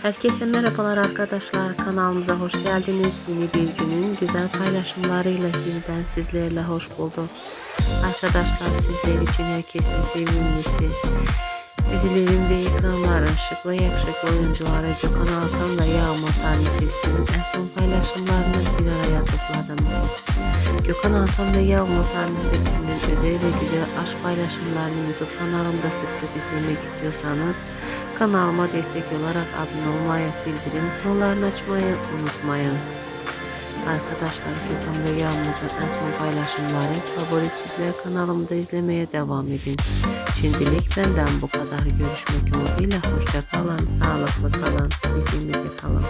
Herkese merhabalar arkadaşlar, kanalımıza hoş geldiniz. Yeni bir günün güzel paylaşımlarıyla yeniden sizlerle hoş bulduk. Arkadaşlar, sizler için herkesin sevimlisi, dizilerin ve ekranların şık ve yakışıklı oyuncuları Gökhan ve Yağmur Tanrısı'nın en son paylaşımlarını bir araya topladım. Gökhan Altan ve Yağmur Tanrısı'nın özel ve güzel aşk paylaşımlarını YouTube kanalımda sık sık izlemek istiyorsanız kanalıma destek olarak abone olmayı, bildirim butonlarını açmayı unutmayın. Arkadaşlar, Gökhan ve Yağmur'un en son paylaşımları favori çiftler kanalımda izlemeye devam edin. Şimdilik benden bu kadar. Görüşmek umuduyla. Hoşça kalın, sağlıklı kalın, bizimle kalın.